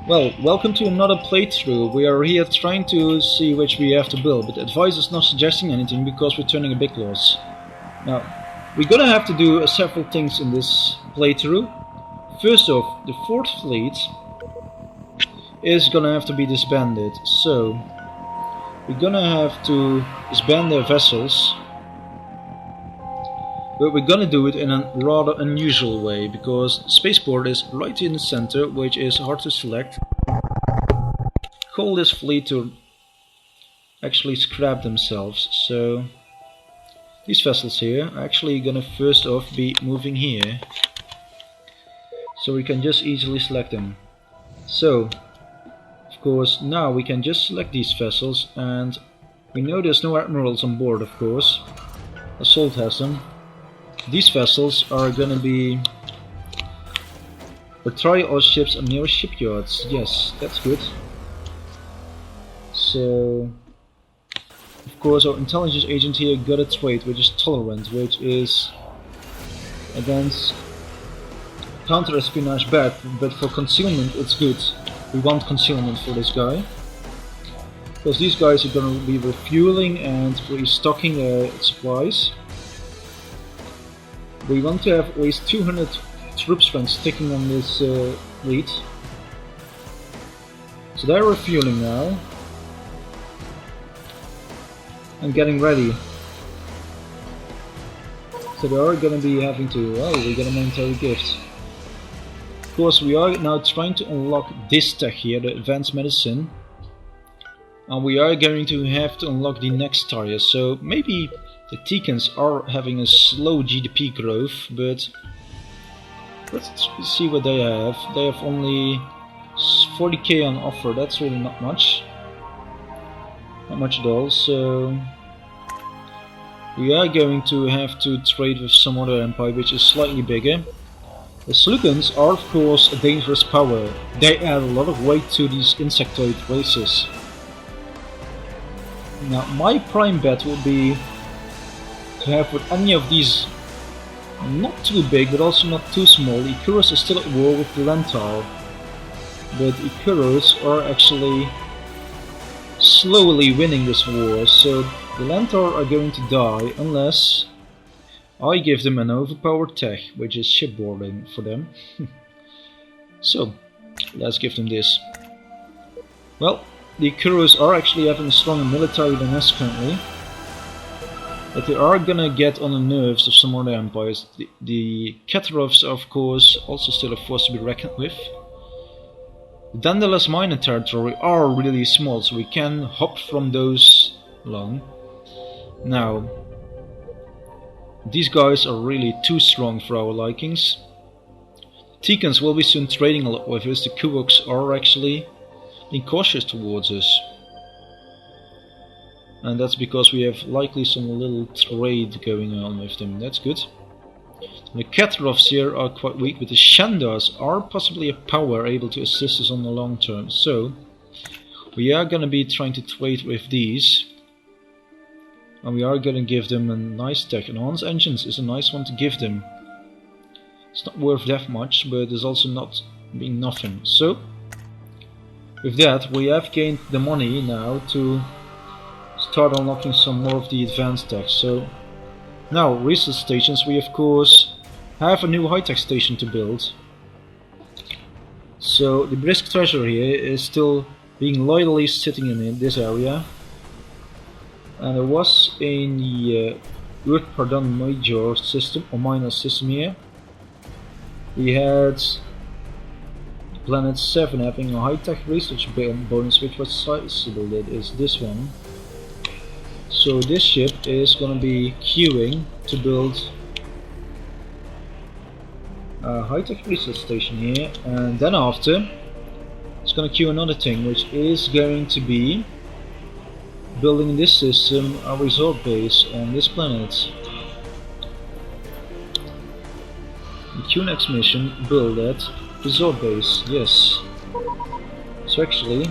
Well, welcome to another playthrough. We are here trying to see which we have to build, but the advice is not suggesting anything because we're turning a big loss. Now, we're gonna have to do several things in this playthrough. First off, the 4th fleet is gonna have to be disbanded, so we're gonna have to disband their vessels, but we're gonna do it in a rather unusual way because spaceport is right in the center, which is hard to select. Call this fleet to actually scrap themselves, so these vessels here are actually gonna first off be moving here, so we can just easily select them. So of course now we can just select these vessels, and we know there's no admirals on board, of course. Assault has them. These vessels are gonna be trial ships and near shipyards. Yes, that's good. So of course our intelligence agent here got a trait which is tolerant, which is against counter-espionage bad, but for concealment it's good. We want concealment for this guy, because these guys are going to be refueling and restocking their supplies. We want to have at least 200 troop strength sticking on this fleet. So they're refueling now and getting ready. So they are going to be having to, oh, we got a monetary gift. Of course we are now trying to unlock this tech here, the advanced medicine. And we are going to have to unlock the next tier, so maybe the Teekans are having a slow GDP growth, but let's see what they have. They have only 40k on offer, that's really not much. Not much at all, so we are going to have to trade with some other empire which is slightly bigger. The Teekans are of course a dangerous power. They add a lot of weight to these insectoid races. Now my prime bet will be to have with any of these not too big but also not too small. Icarus is still at war with the Lentar, but Icarus are actually slowly winning this war, so the Lentar are going to die unless I give them an overpowered tech, which is shipboarding for them. So let's give them this. Well, the Icarus are actually having a stronger military than us currently, but they are gonna get on the nerves of some other empires. The Katarovs are of course also still a force to be reckoned with. The Dandalas minor territory are really small, so we can hop from those along. Now, these guys are really too strong for our likings. Teekans will be soon trading a lot with us. The Kuwoks are actually being cautious towards us. And that's because we have likely some little trade going on with them. That's good. The Katarovs here are quite weak, but the Shandars are possibly a power able to assist us on the long term. So we are going to be trying to trade with these. And we are going to give them a nice tech. Enhanced engines is a nice one to give them. It's not worth that much, but it's also not being nothing. So with that we have gained the money now to start unlocking some more of the advanced tech. So now research stations, we of course have a new high-tech station to build. So the brisk treasure here is still being loyally sitting in this area. And there was in the Earth Pardon Major system or minor system here. We had Planet 7 having a high-tech research bonus which was sizable. That is this one. So this ship is gonna be queuing to build a high-tech research station here, and then after it's gonna queue another thing which is going to be building in this system a resort base on this planet. The QNX mission, build that resort base, yes. So actually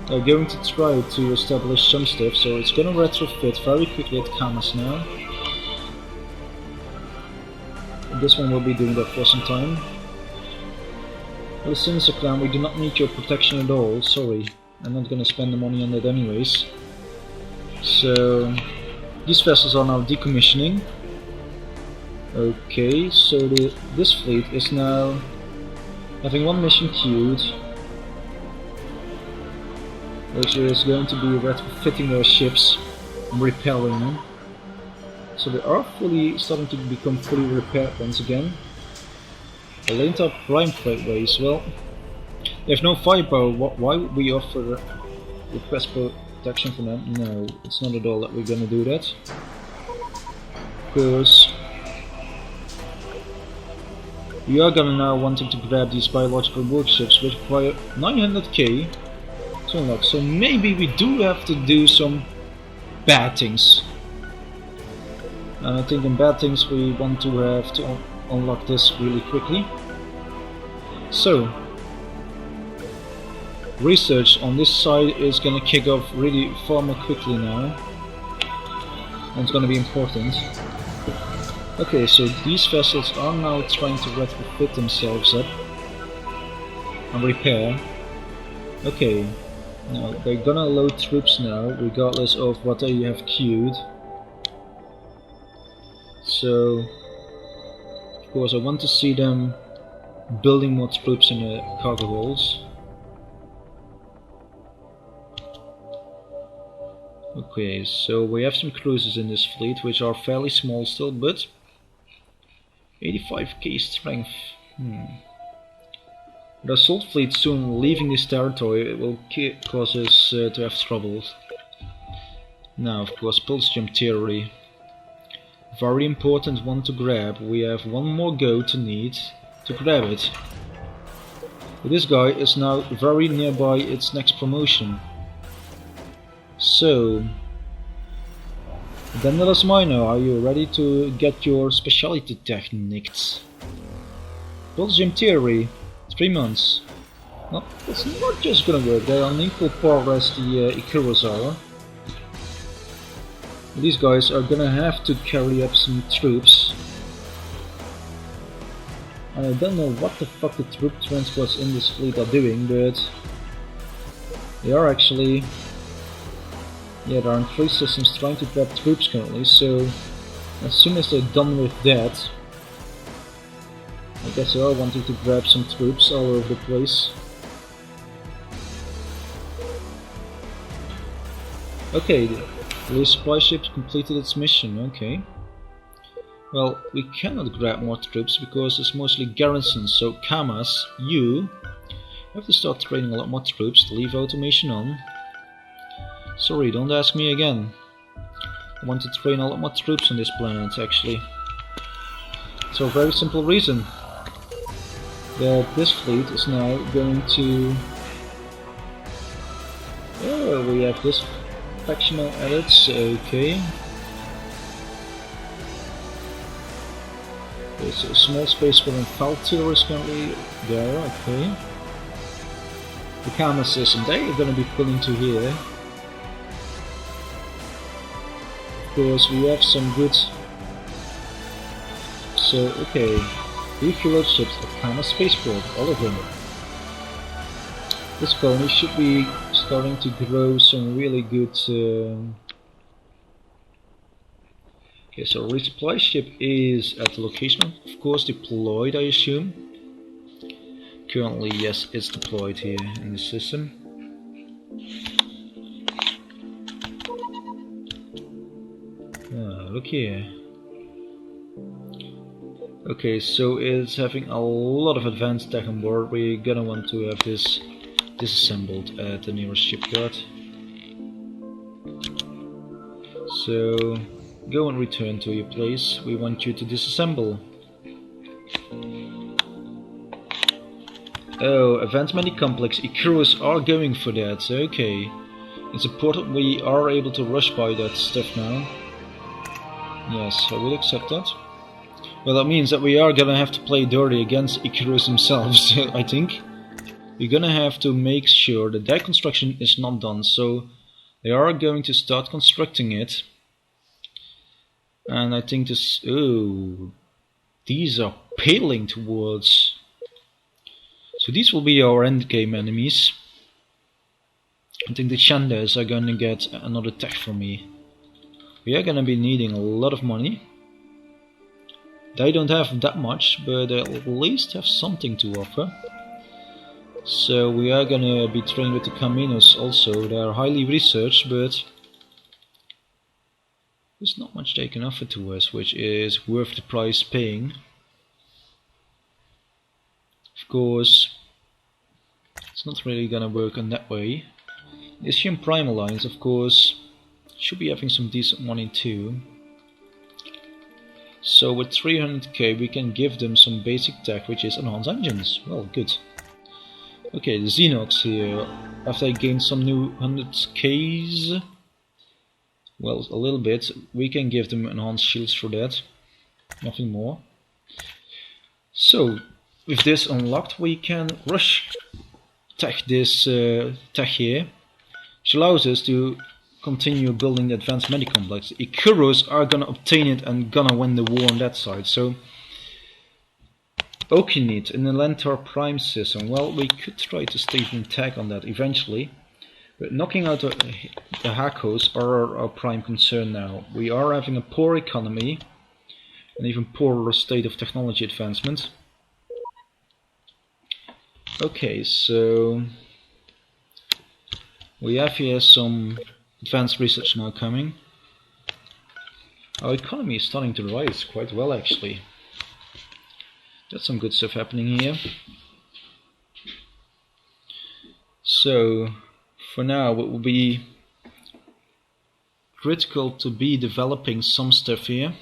they're going to try to establish some stuff, so it's gonna retrofit very quickly at Camas now. This one will be doing that for some time. Well, Sinister Clan, we do not need your protection at all, sorry. I'm not gonna spend the money on that anyways. So, these vessels are now decommissioning. Okay, so this fleet is now having one mission queued, which is going to be retrofitting their ships and repairing them. So they are starting to become fully repaired once again. The Lenta Prime Freightways, well, they have no firepower. Why would we offer request protection for them? No, it's not at all that we're gonna do that. Because we are gonna now wanting to grab these biological workshops, which require 900k to unlock. So maybe we do have to do some bad things. And I think in bad things we want to have to unlock this really quickly. So, research on this side is gonna kick off really far more quickly now. And it's gonna be important. Okay, so these vessels are now trying to retrofit themselves up and repair. Okay, now they're gonna load troops now, regardless of what they have queued. So, of course, I want to see them building more troops in the cargo holds. Okay, so we have some cruisers in this fleet, which are fairly small still, but 85k strength. The assault fleet soon leaving this territory, it will cause us to have troubles. Now, of course, pulse jump theory. Very important one to grab. We have one more go to need to grab it. But this guy is now very nearby its next promotion. So, then let us know, are you ready to get your specialty techniques? Pulse gym theory, 3 months. Well, it's not just gonna work, they're on equal par as the Ikuros are. These guys are gonna have to carry up some troops. And I don't know what the fuck the troop transports in this fleet are doing, but they are actually... yeah, there are 3 systems trying to grab troops currently, so as soon as they're done with that, I guess they are wanting to grab some troops all over the place. Okay, the supply ship completed its mission, okay. Well, we cannot grab more troops because it's mostly garrisons, so Kamas, you have to start training a lot more troops, leave automation on. Sorry, don't ask me again. I want to train a lot more troops on this planet, actually. For a very simple reason. That this fleet is now going to... oh, we have this factional edits, okay. There's a small space for Infaltier is currently there, okay. The camera system, they are going to be pulling to here. Of course, we have some good... so, okay. Refueled ships at Kama Spaceport, all of them. This colony should be starting to grow some really good... okay, so resupply ship is at the location, of course deployed, I assume. Currently, yes, it's deployed here in the system. Look here. Okay, so it's having a lot of advanced tech on board. We're gonna want to have this disassembled at the nearest shipyard. So, go and return to your place. We want you to disassemble. Oh, Advanced Many Complex. Ikuros are going for that, okay. It's important we are able to rush by that stuff now. Yes, I will accept that. Well, that means that we are gonna have to play dirty against Ikuros themselves, I think. We're gonna have to make sure that their construction is not done, so they are going to start constructing it. And I think this... oh, these are paling towards... So these will be our endgame enemies. I think the Chandas are gonna get another tech from me. We are gonna be needing a lot of money. They don't have that much, but they at least have something to offer. So we are gonna be trained with the Caminos also. They are highly researched, but there's not much they can offer to us, which is worth the price paying. Of course, it's not really gonna work in that way. The Asian Prime Alliance, of course, should be having some decent money too. So with 300k we can give them some basic tech, which is enhanced engines. Well, good. Okay, the Xenox here, after I gain some new 100k's, well, a little bit, we can give them enhanced shields for that. Nothing more. So, with this unlocked, we can rush tech this tech here, which allows us to continue building the advanced medic complex. The Ikuros are gonna obtain it and gonna win the war on that side. So, Okinit in the Lentor Prime system. Well, we could try to stage an attack on that eventually, but knocking out the Hakos are our prime concern now. We are having a poor economy, an even poorer state of technology advancement. Okay, so we have here some advanced research now coming. Our economy is starting to rise quite well actually. That's some good stuff happening here. So for now it will be critical to be developing some stuff here.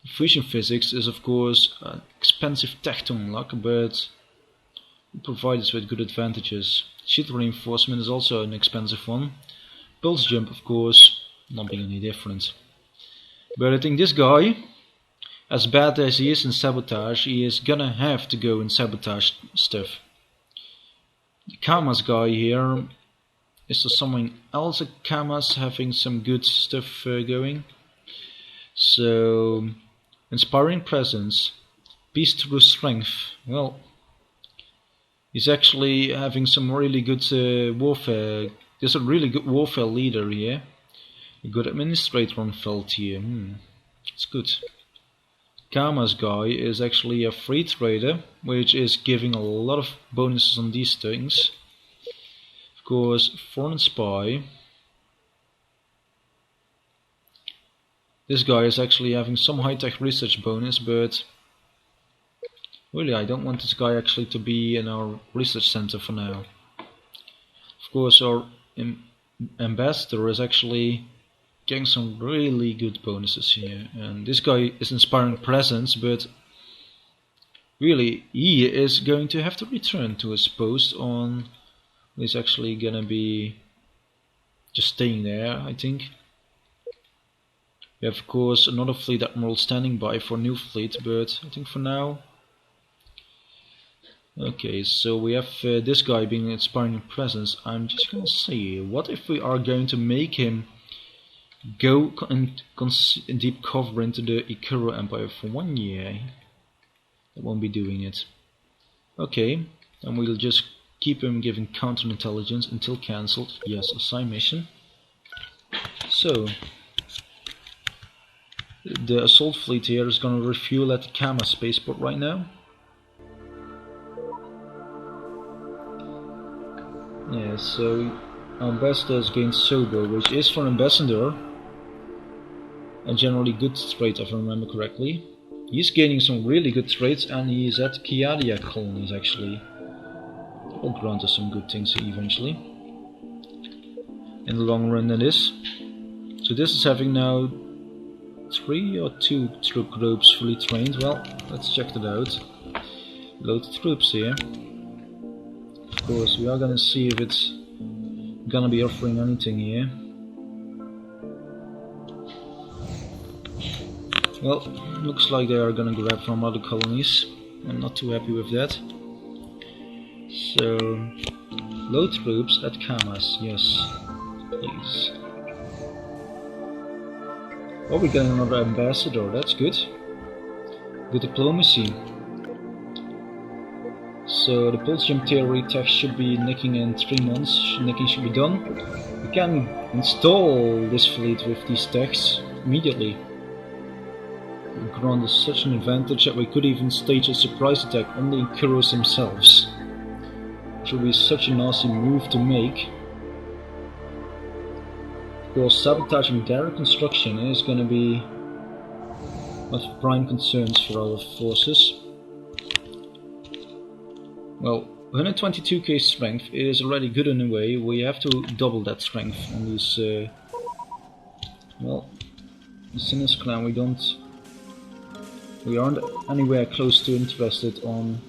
Fusion physics is of course an expensive tech to unlock, but it provides us with good advantages. Shield reinforcement is also an expensive one. Pulse jump, of course, not being any different. But I think this guy, as bad as he is in sabotage, he is gonna have to go in sabotage stuff. The Kamas guy here, is there someone else at Kamas having some good stuff going? So, inspiring presence, beast through strength. Well, he's actually having some really good warfare. There's a really good warfare leader here. A good administrator on Feld here. It's good. Kama's guy is actually a free trader, which is giving a lot of bonuses on these things. Of course, foreign spy. This guy is actually having some high-tech research bonus, but really I don't want this guy actually to be in our research center for now. Of course, our ambassador is actually getting some really good bonuses here, and this guy is inspiring presence, but really he is going to have to return to his post on. He's actually gonna be just staying there, I think. We have of course another fleet admiral standing by for new fleet, but I think for now. Okay, so we have this guy being inspiring presence. I'm just gonna say, what if we are going to make him go in deep cover into the Ikuro Empire for 1 year? That won't be doing it. Okay, and we'll just keep him giving counterintelligence until cancelled. Yes, assign mission. So the assault fleet here is gonna refuel at the Kama spaceport right now. Yeah, so ambassador has gained Sobo, which is for ambassador a generally good trait if I remember correctly. He's gaining some really good traits, and he is at Kiadia colonies actually. That will grant us some good things eventually. In the long run that is. So this is having now 3 or 2 troop groups fully trained. Well, let's check that out. Load the troops here. Of course, we are gonna see if it's gonna be offering anything here. Well, looks like they are gonna grab from other colonies. I'm not too happy with that. So, load troops at Kamas, yes, please. Oh, we're getting another ambassador, that's good. Good diplomacy. So the pulse gem theory tech should be nicking in 3 months. Nicking should be done. We can install this fleet with these techs immediately. It grants us such an advantage that we could even stage a surprise attack on the Incuros themselves. Which would be such a nasty move to make. Of course, sabotaging their construction is going to be one of the prime concerns for our forces. Well, 122k strength is already good in a way. We have to double that strength on these. Well, the Sinus clan we aren't anywhere close to interested on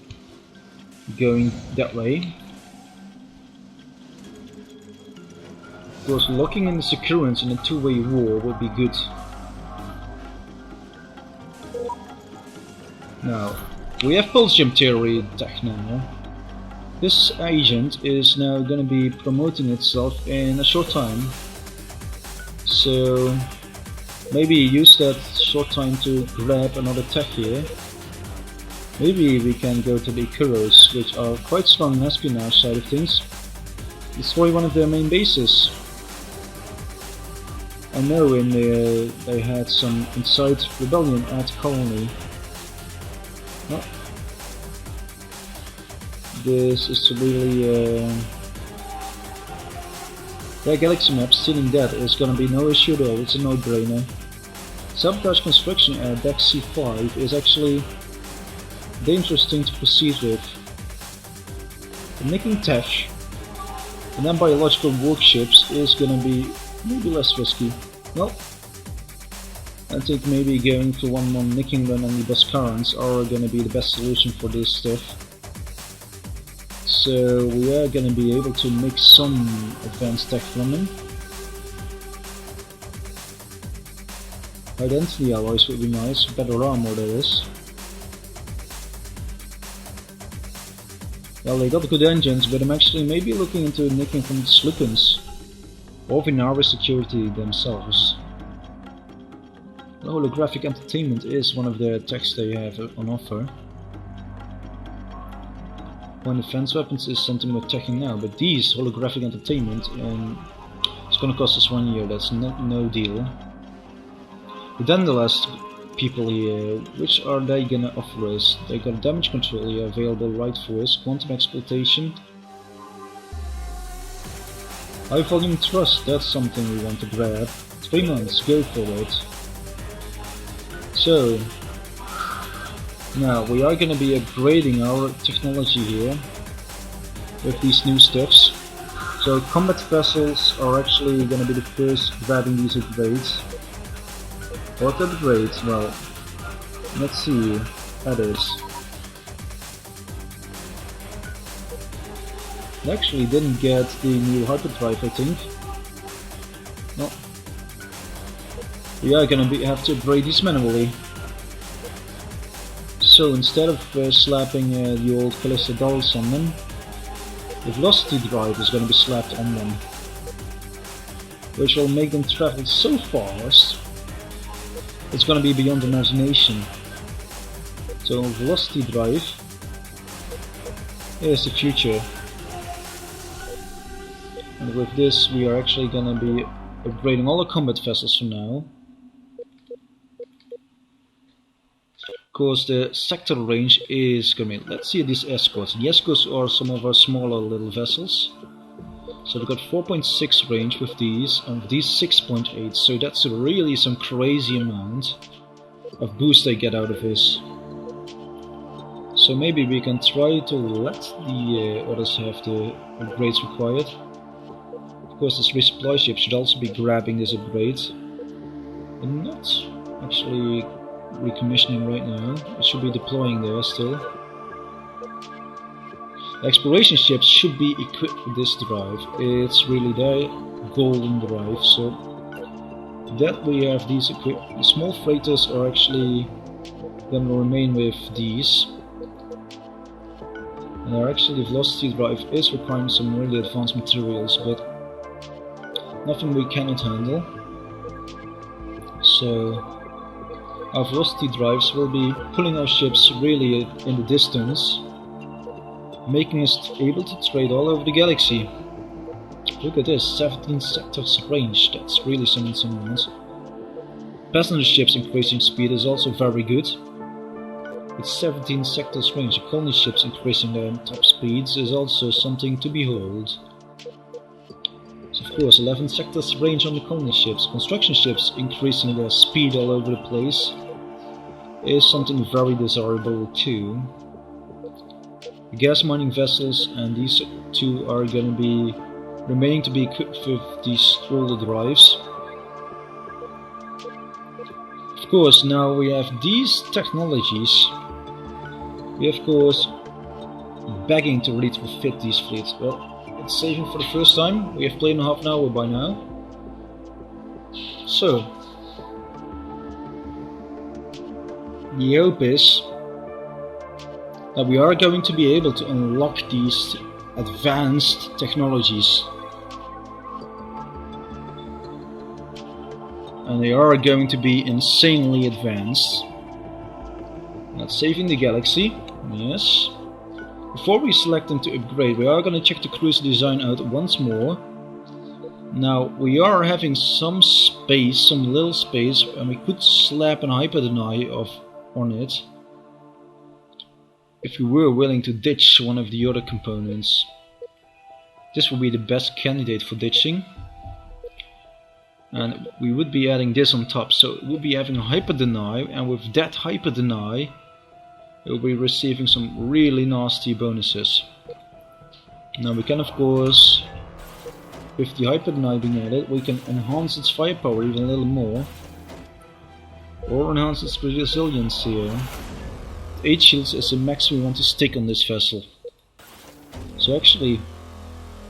going that way. Of course, locking in the Securans in a two-way war would be good. Now, we have Pulse Gem Theory tech now. This agent is now going to be promoting itself in a short time. So, maybe use that short time to grab another tech here. Maybe we can go to the Ikuros, which are quite strong in the espionage side of things. Destroy one of their main bases. I know they had some inside rebellion at Colony. Well, this is really their galaxy map stealing that is gonna be no issue at all. It's a no-brainer. Sabotage construction at deck C5 is actually a dangerous thing to proceed with. The nicking tech and then biological warships is gonna be maybe less risky. Well, I think maybe going for one more nicking run on the Boscarans are gonna be the best solution for this stuff. So we are gonna be able to make some advanced tech from them. Identity alloys would be nice, better armor that is. Well, they got good engines, but I'm actually maybe looking into nicking from the Slukans or Vinara Security themselves. The holographic entertainment is one of the techs they have on offer. Point defense weapons is something we're checking now, but these holographic entertainment it's gonna cost us 1 year. That's no deal. But then the last people here, which are they gonna offer us? They got damage control here available right for us, quantum exploitation. High volume thrust, that's something we want to grab. 3 months, go for it. So, now we are going to be upgrading our technology here with these new stuffs. So combat vessels are actually going to be the first grabbing these upgrades. What upgrades? Well, let's see, others. I actually didn't get the new hyperdrive, I think. No. We are gonna have to upgrade these manually. So instead of slapping the old Callista dolls on them, the velocity drive is gonna be slapped on them. Which will make them travel so fast, it's gonna be beyond imagination. So velocity drive is the future. And with this we are actually gonna be upgrading all the combat vessels for now. Of course the sector range is gonna be, let's see these escorts. The escorts are some of our smaller little vessels. So they've got 4.6 range with these, and with these 6.8, so that's really some crazy amount of boost they get out of this. So maybe we can try to let the others have the upgrades required. Of course, this resupply ship should also be grabbing this upgrade, but not actually recommissioning right now. It should be deploying there still. The exploration ships should be equipped with this drive. It's really their golden drive, so that we have these equipped. The small freighters are actually going to remain with these. And actually the velocity drive is requiring some really advanced materials, but nothing we cannot handle. So our velocity drives will be pulling our ships really in the distance making us able to trade all over the galaxy. Look at this, 17 sectors range, that's really something else. Passenger ships increasing speed is also very good. With 17 sectors range, colony ships increasing their top speeds is also something to behold. So of course, 11 sectors range on the colony ships. Construction ships increasing their speed all over the place is something very desirable too. The gas mining vessels and these two are going to be remaining to be equipped with these stroller drives. Of course, now we have these technologies. We of course begging to retrofit these fleets. Well, it's saving for the first time. We have played in half an hour by now. So the hope is that we are going to be able to unlock these advanced technologies. And they are going to be insanely advanced. That's saving the galaxy, yes. Before we select them to upgrade, we are going to check the cruiser design out once more. Now, we are having some space, some little space, and we could slap an hyperdeny on it if we were willing to ditch one of the other components. This would be the best candidate for ditching. And we would be adding this on top, so it would be having a hyperdeny, and with that hyperdeny it will be receiving some really nasty bonuses. Now we can of course, with the hyperdeny being added, we can enhance its firepower even a little more, or enhance its resilience here. 8 shields is the max we want to stick on this vessel. So actually, it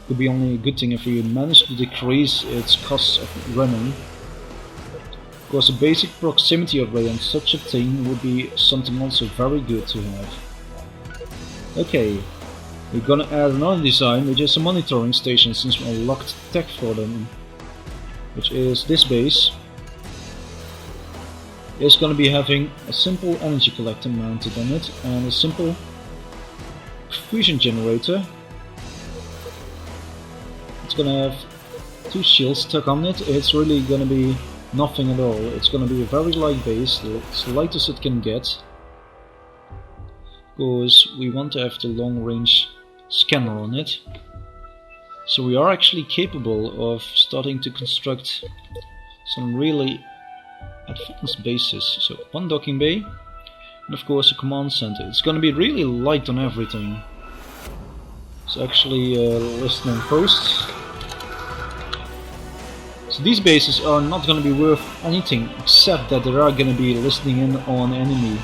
could be only a good thing if we manage to decrease its costs of running. Of course, a basic proximity array on such a thing would be something also very good to have. Okay, we're gonna add another design, which is a monitoring station, since we unlocked tech for them, which is this base. It's gonna be having a simple energy collector mounted on it and a simple fusion generator. It's gonna have 2 shields stuck on it. It's really gonna be nothing at all. It's gonna be a very light base, it's the lightest it can get, because we want to have the long range scanner on it. So we are actually capable of starting to construct some really advanced bases. So 1 docking bay, and of course a command center. It's gonna be really light on everything. It's actually listening posts. So these bases are not going to be worth anything except that they are going to be listening in on enemy.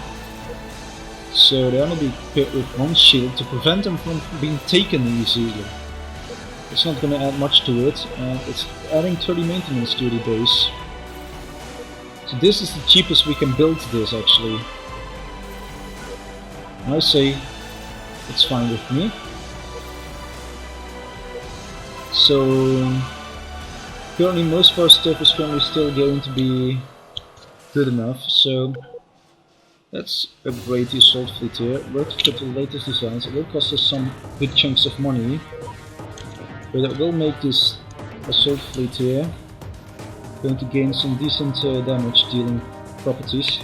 So they're going to be equipped with 1 shield to prevent them from being taken easily. It's not going to add much to it, and it's adding 30 maintenance to the base. So this is the cheapest we can build this actually. And I say it's fine with me. So currently most of our stuff is currently still going to be good enough, so let's upgrade the assault fleet here, work with the latest designs. It will cost us some good chunks of money, but it will make this assault fleet here going to gain some decent damage dealing properties.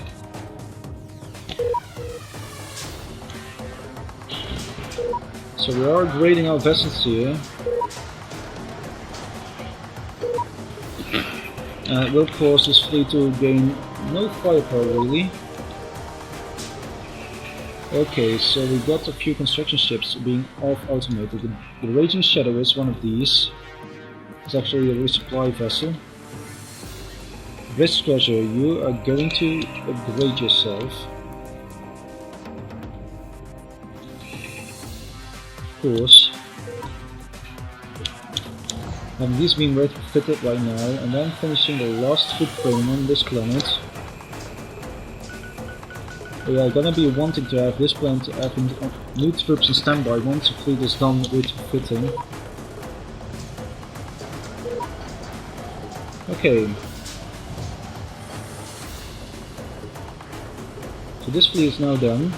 So we are grading our vessels here. It will cause this fleet to gain no firepower really. Okay, so we got a few construction ships being automated. The Raging Shadow is one of these. It's actually a resupply vessel. Risk Treasure, you are going to upgrade yourself. Of course. And these being retrofitted right now, and then finishing the last food train on this planet. We are gonna be wanting to have this planet having new troops in standby once the fleet is done retrofitting. Okay. So this fleet is now done.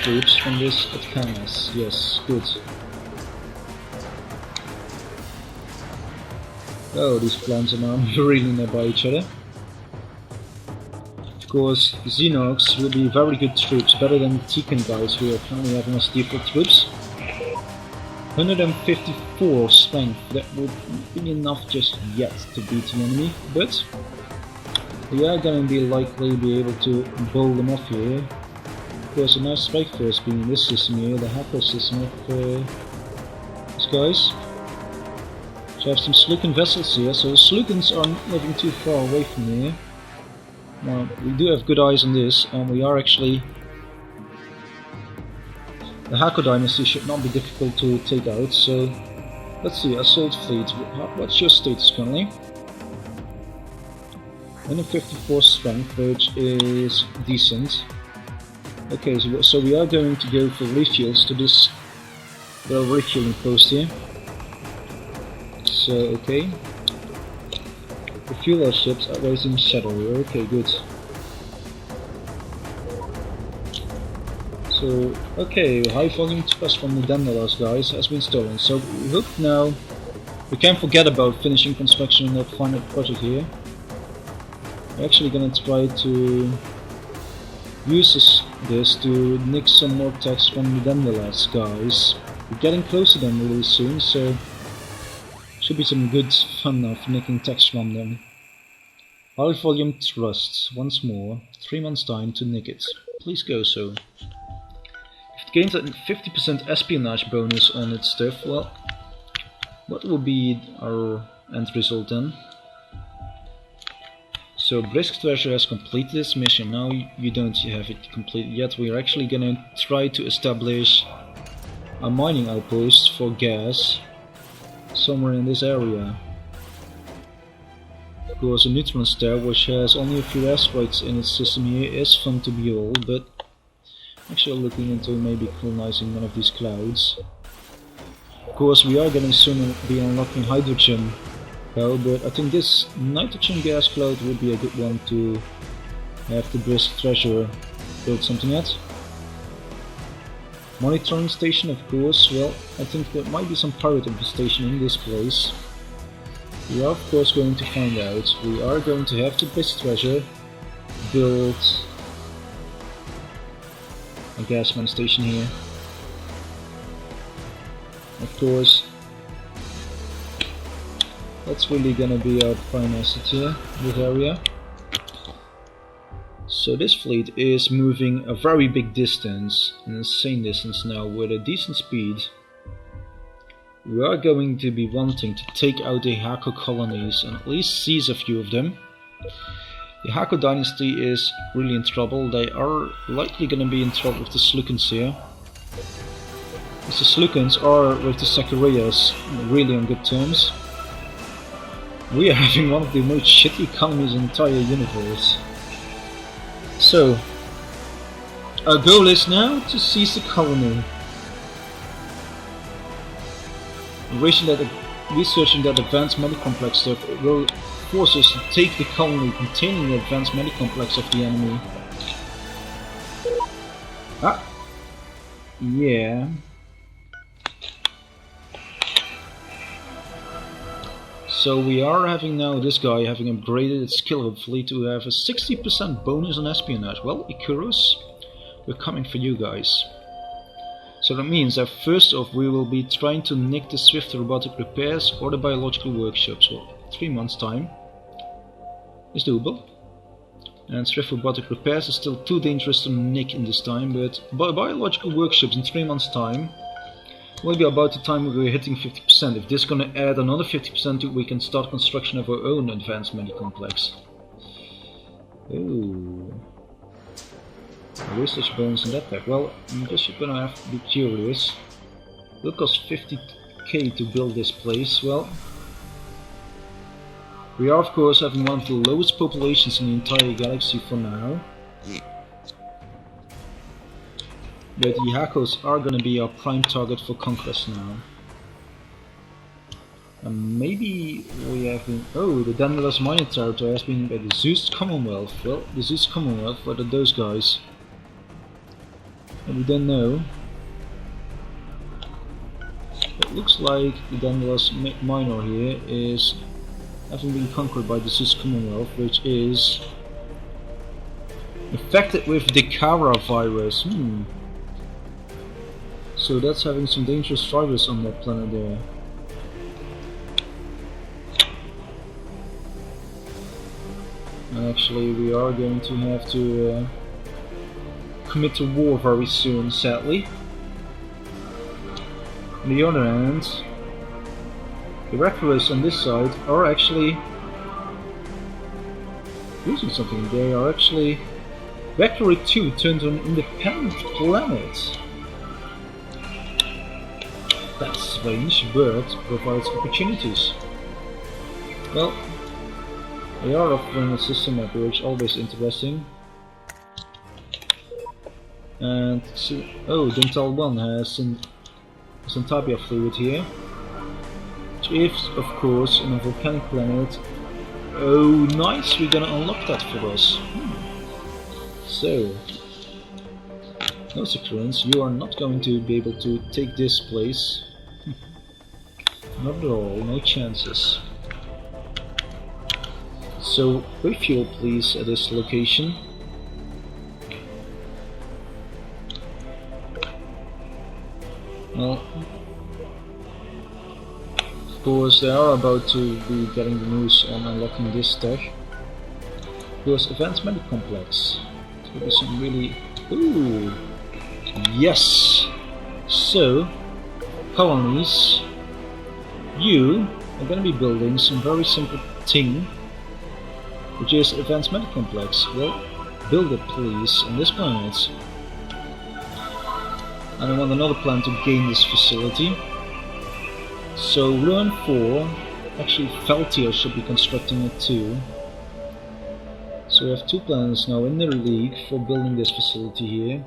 Troops from this Teekans. Yes, good. Oh, these plants are now really nearby each other. Of course, Xenox will be very good troops, better than the Teekan guys we are currently having as default troops. 154 strength, that would be enough just yet to beat the enemy, but we are gonna be likely be able to bowl them off here. Of course, a nice strike force being in this system here, the hacker system of these guys. So I have some Slukan vessels here, so Slukans are not living too far away from here. Now, we do have good eyes on this, and we are actually... The Hako dynasty should not be difficult to take out, so... Let's see, Assault Fleet, what's your status currently? 154 strength, which is decent. Okay, so we are going to go for refuels to this refueling post here. So, okay. Refuel our ships at Rising Shadow here, okay, good. So, okay, high volume trust from the Dandalas guys has been stolen, so we hope now we can't forget about finishing construction on that final project here. We're actually gonna try to use this to nick some more techs from the Dandalas guys. We're getting close to them really soon, so should be some good fun of nicking techs from them. High volume trust, once more, 3 months time to nick it. Please go so. If it gains a 50% espionage bonus on its stuff, well, what will be our end result then? So Brisk Treasure has completed its mission, now you don't have it completed yet. We're actually gonna try to establish a mining outpost for gas somewhere in this area. Of course, a neutron star, which has only a few asteroids in its system here, is fun to behold, but actually looking into maybe colonizing one of these clouds. Of course, we are gonna soon be unlocking hydrogen, though, but I think this nitrogen gas cloud would be a good one to have the Brisk Treasure build something at. Monitoring station, of course, well, I think there might be some pirate infestation in this place. We are of course going to find out. We are going to have the Brisk Treasure build a gasman station here. Of course, that's really gonna be our prime asset here, this area. So this fleet is moving a very big distance, an insane distance now, with a decent speed. We are going to be wanting to take out the Hako colonies and at least seize a few of them. The Hako dynasty is really in trouble. They are likely going to be in trouble with the Slukans here. Because the Slukans are with the Sakurayas really on good terms. We are having one of the most shitty economies in the entire universe. So, our goal is now to seize the colony. Researching that advanced medicomplex stuff will force us to take the colony containing the advanced medicomplex of the enemy. Ah, yeah. So we are having now this guy having upgraded its skill hopefully to have a 60% bonus on espionage. Well, Icarus, we're coming for you guys. So that means that first off we will be trying to nick the Swift Robotic Repairs or the Biological Workshops. Well, 3 months time is doable. And Swift Robotic Repairs is still too dangerous to nick in this time, but Biological Workshops in 3 months time will be about the time we're hitting 50%. If this is gonna add another 50% to it, we can start construction of our own advanced medicomplex. Ooh. Research bonus in that type. Well, I guess you're gonna have to be curious. It will cost 50k to build this place. Well, we are of course having one of the lowest populations in the entire galaxy for now. But the Hakos are gonna be our prime target for conquest now. And maybe we have been... Oh, the Dandalas mining territory has been by the Zeus Commonwealth. Well, the Zeus Commonwealth, what are those guys? And we don't know. It looks like the Dandalos Minor here is having been conquered by the Swiss Commonwealth, which is infected with the Kara virus. So that's having some dangerous virus on that planet there. And actually we are going to have to commit to war very soon, sadly. On the other hand, the recruits on this side are actually losing something. They are actually... Vectory 2 turned on an independent planet. That's strange, but provides opportunities. Well, they are offering a system map, which is always interesting. And so, oh, Dental 1 has some type of fluid here, which is of course on a volcanic planet. Oh nice, we're gonna unlock that for us. So, no occurrence, you are not going to be able to take this place. Not at all, no chances. So, refuel please at this location. Well, of course they are about to be getting the news on unlocking this tech. Because Advanced Medic Complex. So there's some really... Ooh! Yes! So, colonies, you are going to be building some very simple thing, which is Advanced Medic Complex. Well, build it please on this planet. And I want another planet to gain this facility. So Ruin 4, actually Feltier should be constructing it too. So we have 2 planets now in the league for building this facility here.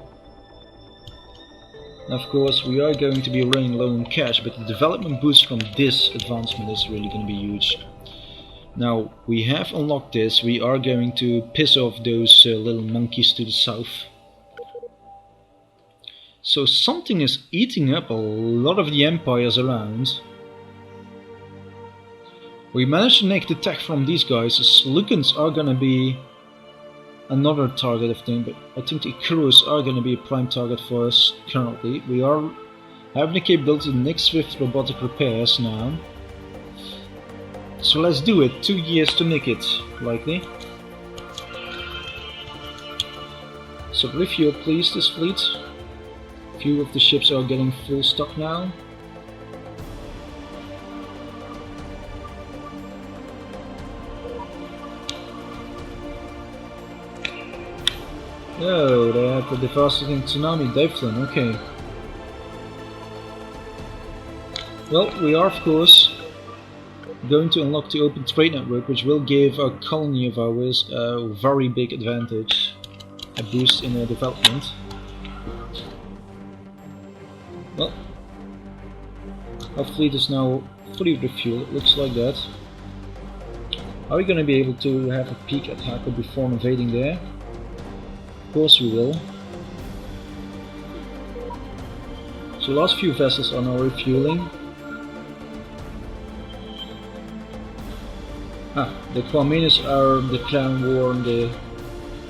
And of course we are going to be running low on cash, but the development boost from this advancement is really going to be huge. Now we have unlocked this, we are going to piss off those little monkeys to the south. So something is eating up a lot of the empires around. We managed to make the tech from these guys. The Lucans are gonna be another target of them, but I think the Icarus are gonna be a prime target for us currently. We are having the capability to nick swift robotic repairs now. So let's do it. 2 years to nick it, likely. So refuel please this fleet. Few of the ships are getting full stock now. Oh, they have the devastating tsunami Devlin, okay. Well, we are of course going to unlock the open trade network, which will give a colony of ours a very big advantage, a boost in their development. Well, our fleet is now fully refueled, it looks like that. Are we going to be able to have a peek attacker before invading there? Of course we will. So last few vessels are now refueling. The Quamenus are declaring war on the...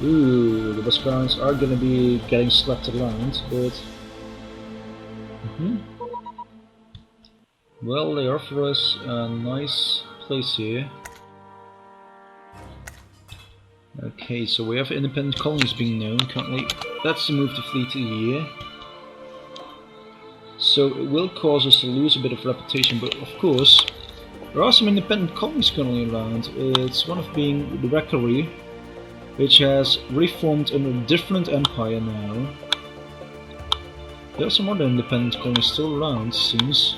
Ooh, the Bascarans are going to be getting slapped around, but... Well, they offer us a nice place here. Okay, so we have independent colonies being known currently. That's the move to fleet of the year. So it will cause us to lose a bit of reputation, but of course there are some independent colonies currently around. It's one of being the Rectory, which has reformed under a different empire now. There are some other independent colonies still around, it seems.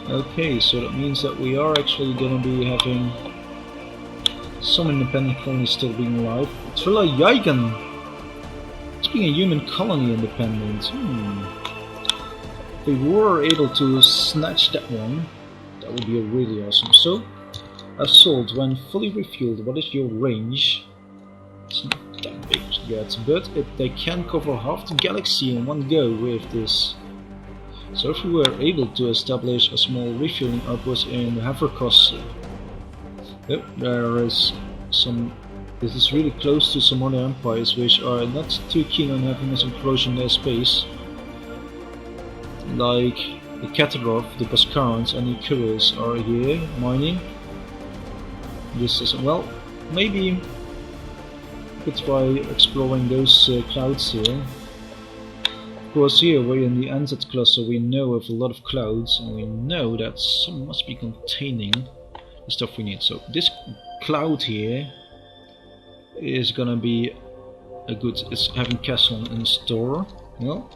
Okay, so that means that we are actually going to be having some independent colonies still being alive. Trilla Yaigan! It's being a human colony independent. If we were able to snatch that one, that would be really awesome. So, assault, when fully refueled, what is your range? It's not that yet, but they can cover half the galaxy in one go with this. So if we were able to establish a small refueling outpost in Haverkos, there is some. This is really close to some other empires which are not too keen on having us encroach in their space, like the Katarov, the Baskarans and the Kuros are here mining. This is, well, maybe we could try exploring those clouds here. Of course, here we're in the Ansett cluster, we know of a lot of clouds, and we know that some must be containing the stuff we need. So this cloud here is gonna be a good. It's having castle in store. Well,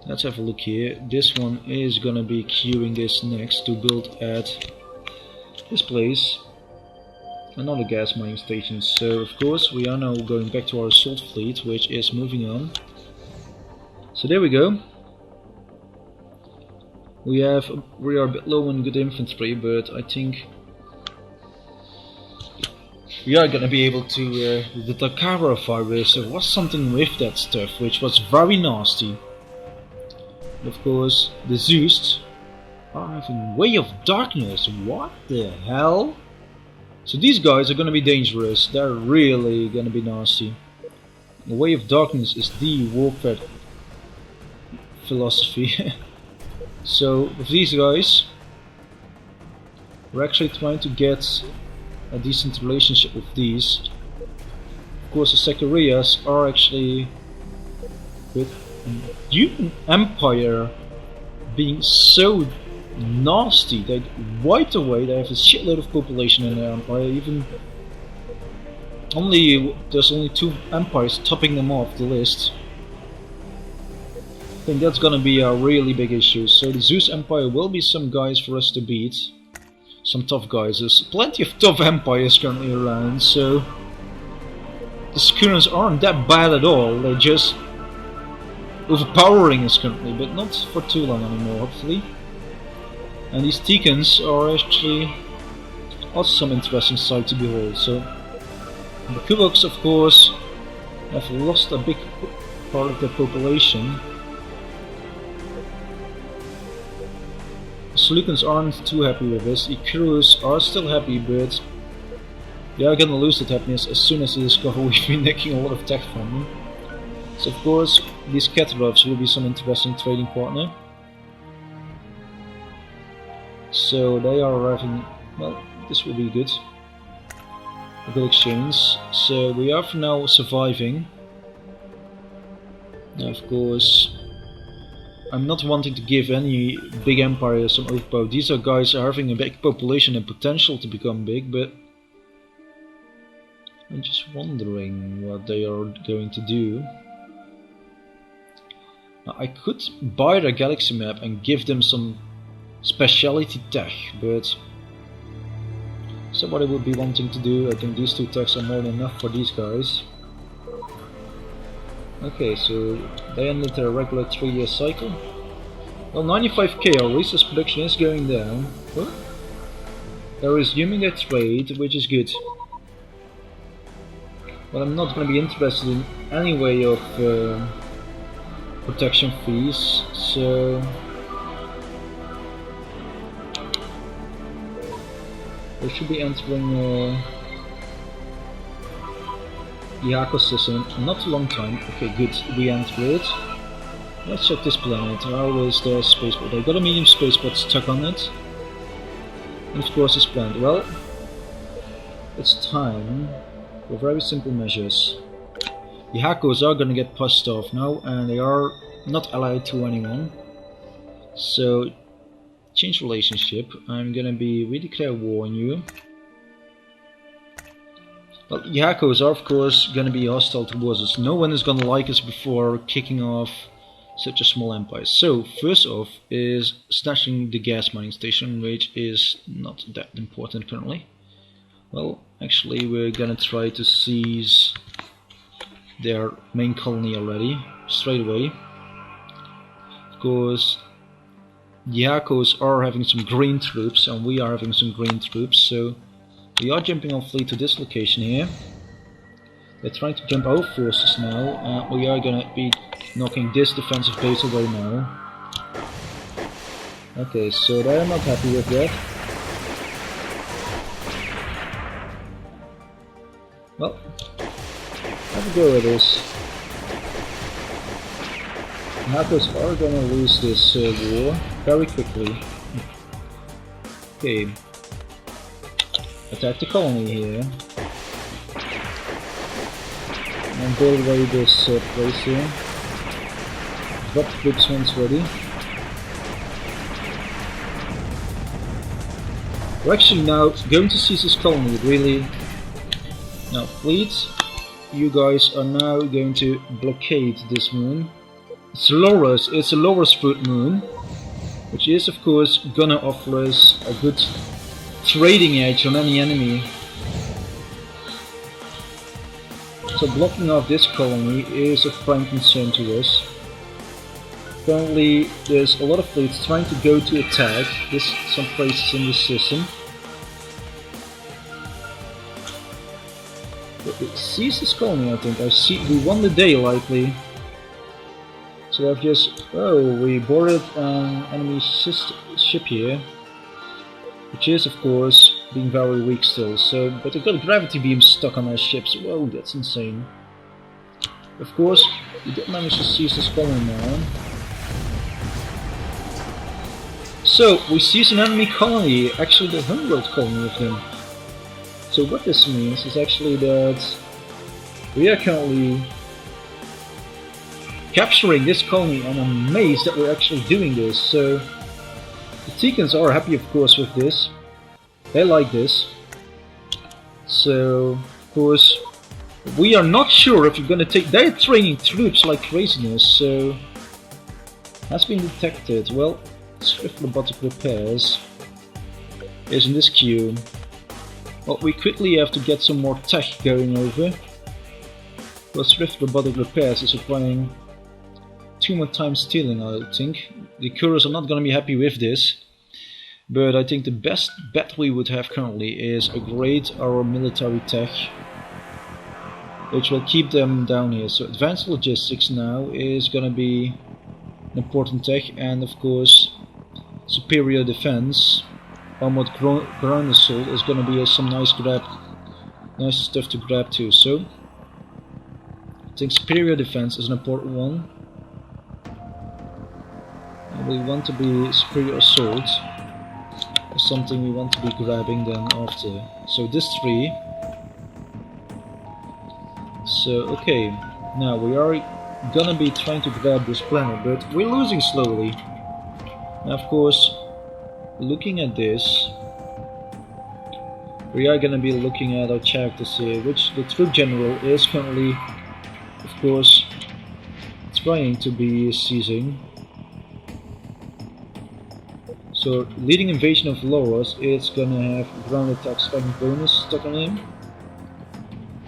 let's have a look here. This one is gonna be queuing this next to build at this place. Another gas mining station. So of course we are now going back to our assault fleet, which is moving on. So there we go. We are a bit low on good infantry, but I think we are gonna be able to. The Takara virus, there was something with that stuff which was very nasty. Of course, the Zeus are having Way of Darkness. What the hell? So these guys are gonna be dangerous. They're really gonna be nasty. The Way of Darkness is the warfare philosophy. So with these guys, we're actually trying to get a decent relationship with these. Of course, the Zacharias are actually with human empire being so nasty. They wiped away. They have a shitload of population in their empire. Even there's only 2 empires topping them off the list. I think that's gonna be a really big issue. So the Zeus Empire will be some guys for us to beat. Some tough guys. There's plenty of tough empires currently around, so the Skurans aren't that bad at all. They're just overpowering us currently, but not for too long anymore, hopefully. And these Teekans are actually also some interesting sight to behold. So the Kuboks, of course, have lost a big part of their population. The Salukans aren't too happy with this. The Kurus are still happy, but they are gonna lose that happiness as soon as they discover we've been nicking a lot of tech from them. So of course, these Katarovs will be some interesting trading partner. So they are having, well, this will be good. A good exchange. So we are for now surviving. Now of course, I'm not wanting to give any big empire some overpower. These are guys are having a big population and potential to become big, but I'm just wondering what they are going to do. Now, I could buy their galaxy map and give them some specialty tech, but somebody would be wanting to do. I think these 2 techs are more than enough for these guys. Okay, so they ended their regular 3-year cycle. Well, 95k, our resource production is going down. Oh. They're resuming their trade, which is good. But I'm not going to be interested in any way of protection fees, so we should be entering the ecosystem in not a long time. Okay, good, we enter it. Let's check this planet. How is the spaceport? They got a medium spaceport stuck on it. And of course it's planned. Well, it's time for very simple measures. The Hakos are gonna get pissed off now, and they are not allied to anyone. So, change relationship. I'm gonna be declare war on you. Well, the Hakos are of course gonna be hostile towards us. No one is gonna like us before kicking off such a small empire. So, first off is snatching the gas mining station, which is not that important currently. Well, actually we're gonna try to seize their main colony already, straight away. Of course, the Hakos are having some green troops, and we are having some green troops, so we are jumping our fleet to this location here. They're trying to jump our forces now. We are gonna be knocking this defensive base away now. Okay, so they're not happy with that. Well, have a go at this. Natos are gonna lose this war very quickly. Okay. Attack the colony here. And build away this place here. Drop troops once ready. We're actually now going to seize this colony, really. Now, fleets, you guys are now going to blockade this moon. It's a Loras fruit moon, which is of course gonna offer us a good trading edge on any enemy. So blocking off this colony is of prime concern to us. Currently there's a lot of fleets trying to go to attack some places in the system. But we seize this colony, I think. We won the day likely. So I've just... oh, we boarded an enemy ship here. Which is of course being very weak still, so... but they've got a gravity beam stuck on our ships. Whoa, that's insane. Of course, we did manage to seize this colony now. So, we seize an enemy colony, actually the homeworld colony of them. So what this means is actually that we are currently capturing this colony, and I'm amazed that we're actually doing this. So the Teekans are happy of course with this. They like this. So of course we are not sure if we're gonna take... they're training troops like craziness, so has been detected. Well, swift robotic repairs is in this queue. Well, we quickly have to get some more tech going over. Well, swift robotic repairs is requiring 2 more times stealing, I think. The Kuros are not going to be happy with this. But I think the best bet we would have currently is upgrade our military tech, which will keep them down here. So advanced logistics now is going to be an important tech, and of course superior defense. Armored ground assault is going to be some nice stuff to grab too. So I think superior defense is an important one. And we want to be superior assault, or something we want to be grabbing then after. So this 3. So okay, now we are gonna be trying to grab this planet, but we're losing slowly. Now of course, looking at this, we are gonna be looking at our characters here, which the troop general is currently, of course, trying to be seizing. So leading invasion of Loras is gonna have ground attack strike bonus stuck on him.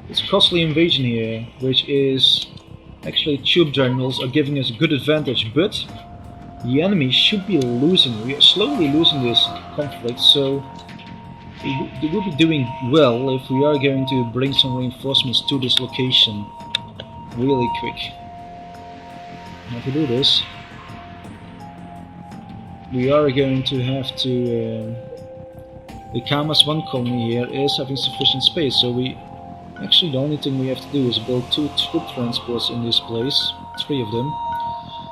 It's costly invasion here, which is actually troop generals are giving us a good advantage, but the enemy should be losing. We are slowly losing this conflict, so they will be doing well if we are going to bring some reinforcements to this location really quick. Now to do this, we are going to have to... the Kamas 1 colony here is having sufficient space, so actually the only thing we have to do is build 2 troop transports in this place, 3 of them,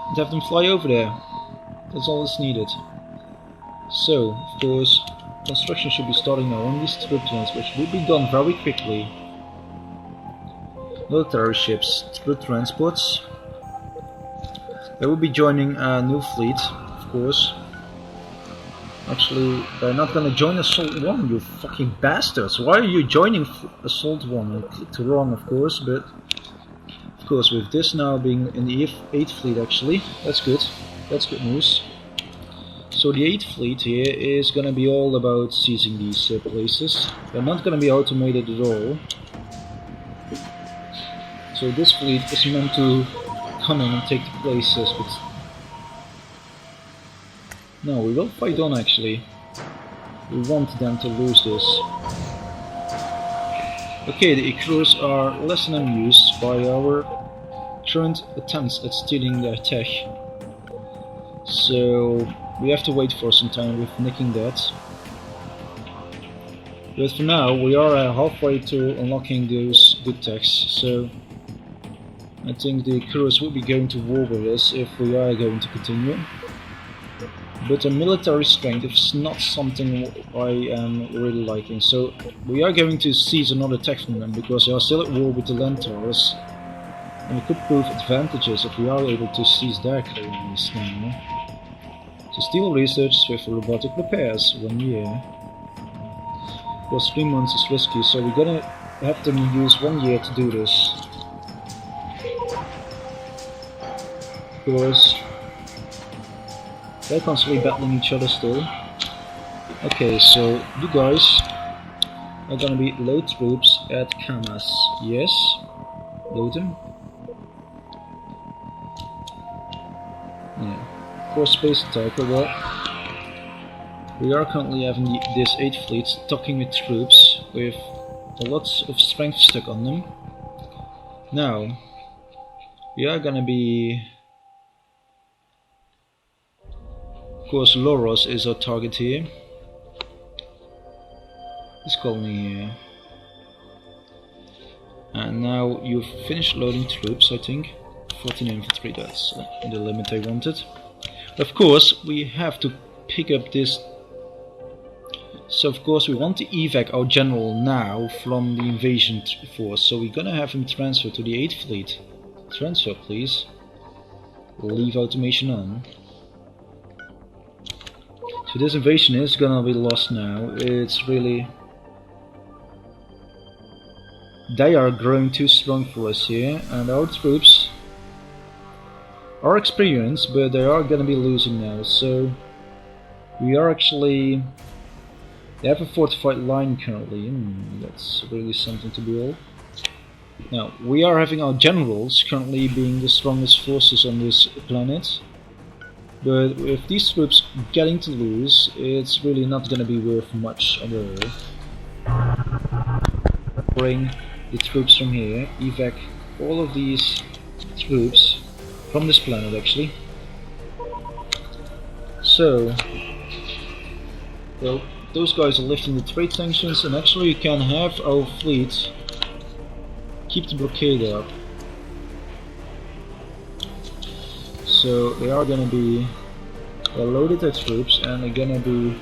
and have them fly over there. That's all that's needed. So, of course, construction should be starting now on these troop transports, which will be done very quickly. Military ships, troop transports. They will be joining a new fleet, of course. Actually, they're not gonna join Assault 1, you fucking bastards! Why are you joining Assault 1? I clicked wrong, of course, but... of course, with this now being in the 8th fleet, actually, that's good. That's good news. So the 8th fleet here is gonna be all about seizing these places. They're not gonna be automated at all. So this fleet is meant to come in and take the places, but... no, we will fight on actually. We want them to lose this. Okay, the Icarus are less than amused by our current attempts at stealing their tech. So we have to wait for some time with nicking that. But for now, we are halfway to unlocking those good techs, so I think the Icarus will be going to war with us if we are going to continue. But the military strength is not something I am really liking, so we are going to seize another tech from them because they are still at war with the Lentars. And it could prove advantages if we are able to seize their colonies now. So steel research with robotic repairs, 1 year. Of course 3 months is risky, so we're gonna have them use 1 year to do this. Of course, they're constantly battling each other still. Okay, so you guys are gonna be low troops at Kamas. Yes, load them. Yeah, of course space attacker. Well, we are currently having this 8th fleet docking with troops with a lot of strength stuck on them. Now, we are gonna be... Of course, Loros is our target here. This colony here. And now you've finished loading troops, I think. 14 infantry, that's the limit I wanted. Of course, we have to pick up this. So of course we want to evac our general now from the invasion force. So we're gonna have him transfer to the 8th fleet. Transfer please. Leave automation on. So this invasion is gonna be lost now. It's really... They are growing too strong for us here, and our troops are experienced, but they are gonna be losing now, so we are actually... They have a fortified line currently, that's really something to behold. Now, we are having our generals currently being the strongest forces on this planet, but with these troops getting to lose, it's really not gonna be worth much at all. Bring the troops from here, evac all of these troops from this planet actually. So, well, those guys are lifting the trade sanctions, and actually you can have our fleet keep the blockade up. So they are gonna be loaded their troops, and they're gonna be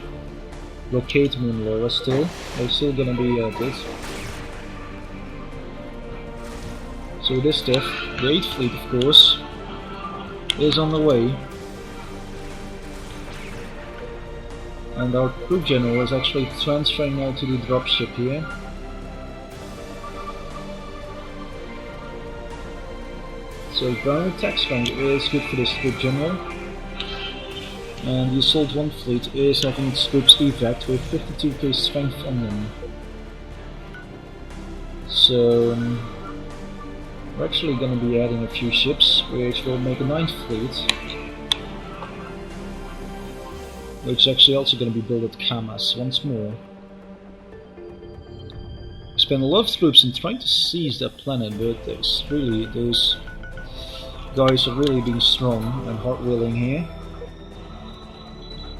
blockade Moonlora still. They're still gonna be built. So this stuff, the 8th fleet of course, is on the way. And our crew general is actually transferring now to the dropship here. So ground attack strength is good for this crew general. And the Assault 1 fleet is having its troops evac with 52k strength on them. So we're actually going to be adding a few ships, which will make a 9th fleet. Which is actually also going to be built at Kamas once more. We spent a lot of troops in trying to seize that planet, but those guys are really being strong and hard-willing here.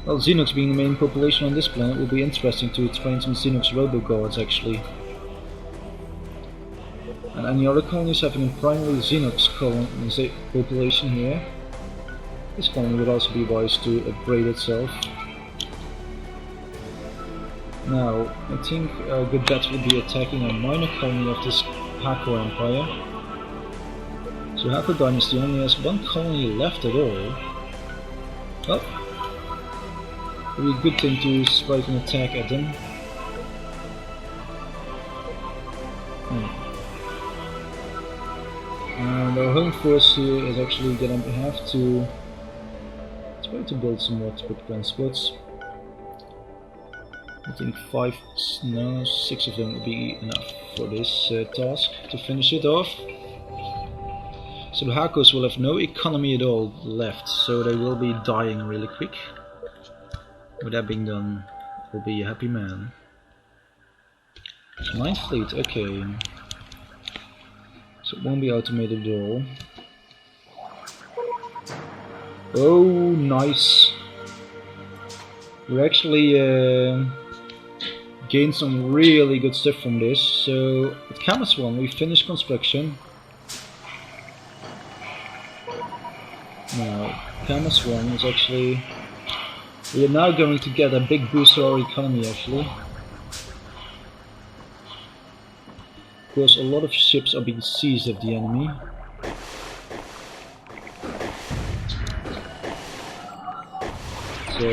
Well, Xenox being the main population on this planet will be interesting to train some Xenox robo-guards actually. And any other colonies having a primarily Xenox population here, this colony would also be wise to upgrade itself. Now, I think a good bet would be attacking a minor colony of this Hako Empire. So Hako Dynasty only has 1 colony left at all. Oh, it would be a good thing to strike an attack at them. And our home force here is actually gonna have to try to build some more troop transports. I think 6 of them would be enough for this task to finish it off. So the Hakos will have no economy at all left, so they will be dying really quick. With that being done, will be a happy man. Ninth fleet, okay. So it won't be automated at all. Oh, nice. We actually gained some really good stuff from this. So at Camus 1 we finished construction. Now Camus 1 is actually... we are now going to get a big boost to our economy actually. Of course a lot of ships are being seized of the enemy. So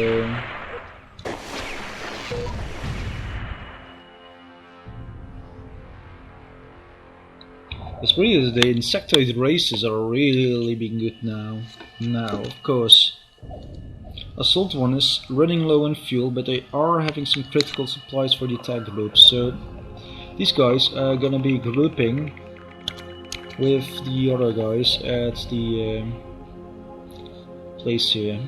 it's really the insectoid races are really being good now. Now, of course, Assault 1 is running low on fuel, but they are having some critical supplies for the attack groups. So these guys are gonna be grouping with the other guys at the place here.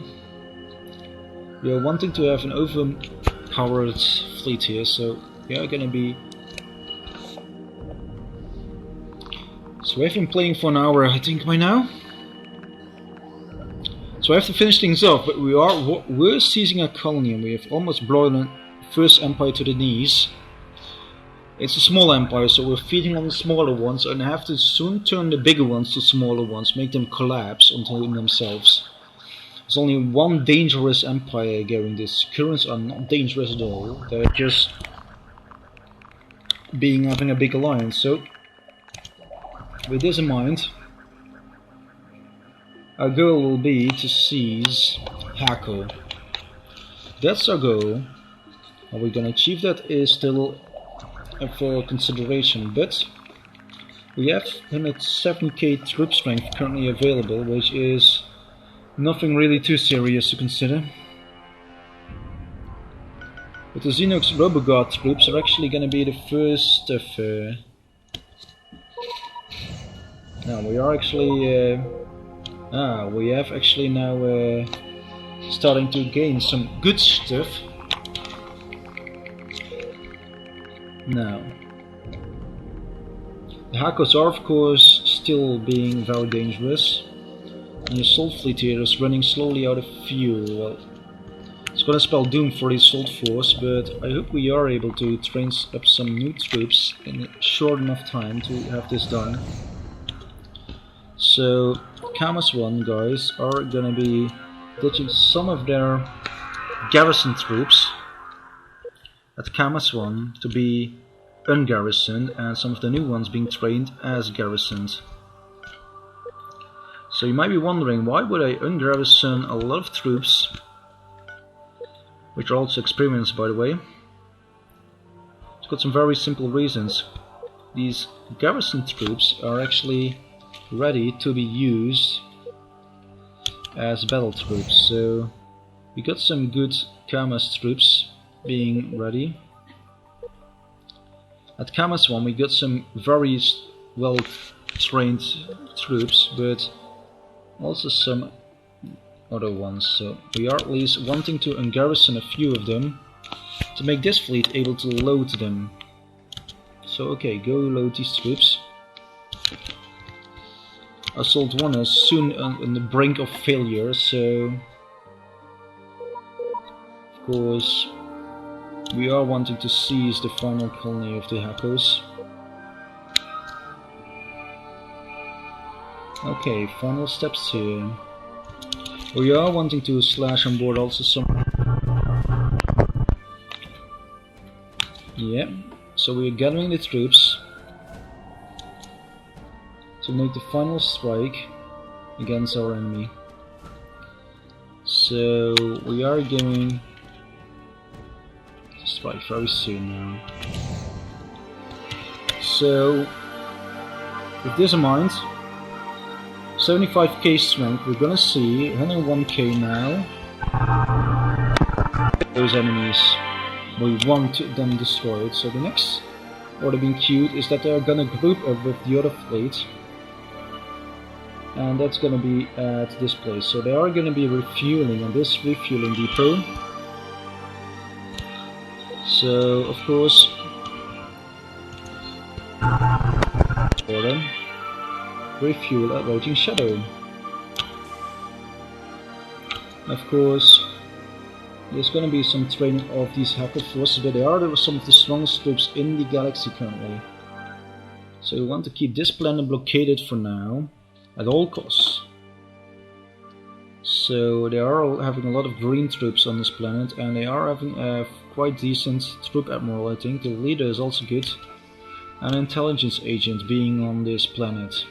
We are wanting to have an overpowered fleet here, so we are gonna be... So we have been playing for an hour, I think, by now. So I have to finish things off, but we're seizing a colony and we have almost brought the first empire to the knees. It's a small empire, so we're feeding on the smaller ones and have to soon turn the bigger ones to smaller ones, make them collapse onto themselves. There's only one dangerous empire going this. Currents are not dangerous at all, they're just having a big alliance. So with this in mind, our goal will be to seize Hako. That's our goal. How we're gonna achieve that is still up for consideration, but we have 170k troop strength currently available, which is nothing really too serious to consider. But the Xenox Robogod troops are actually gonna be the first of... now we are actually... we have actually now starting to gain some good stuff. Now, the Hakos are of course still being very dangerous. And the assault fleet here is running slowly out of fuel. Well, it's gonna spell doom for the assault force, but I hope we are able to train up some new troops in a short enough time to have this done. So Camus 1 guys are gonna be ditching some of their garrison troops at Camus 1 to be ungarrisoned, and some of the new ones being trained as garrisoned. So you might be wondering, why would I ungarrison a lot of troops, which are also experienced by the way? It's got some very simple reasons. These garrison troops are actually ready to be used as battle troops, so we got some good Camus troops being ready. At Camus 1 we got some very well trained troops, but also some other ones, so we are at least wanting to ungarrison a few of them to make this fleet able to load them. So okay, go load these troops. Assault 1 is soon on the brink of failure, so of course we are wanting to seize the final colony of the Hakos. Okay, final steps here. We are wanting to slash on board also some... yeah, so we are gathering the troops to make the final strike against our enemy. So we are going to strike very soon now. So with this in mind, 75k strength, we're gonna see 101k now. Those enemies, we want them destroyed. So the next order being queued is that they're gonna group up with the other fleet, and that's gonna be at this place. So they are gonna be refueling on this refueling depot. So of course Jordan. Refuel at Raging Shadow. Of course, there's gonna be some training of these hacker forces, but they are some of the strongest troops in the galaxy currently. So we want to keep this planet blockaded for now, at all costs. So they are having a lot of green troops on this planet, and they are having a quite decent troop admiral, I think. The leader is also good. An intelligence agent being on this planet,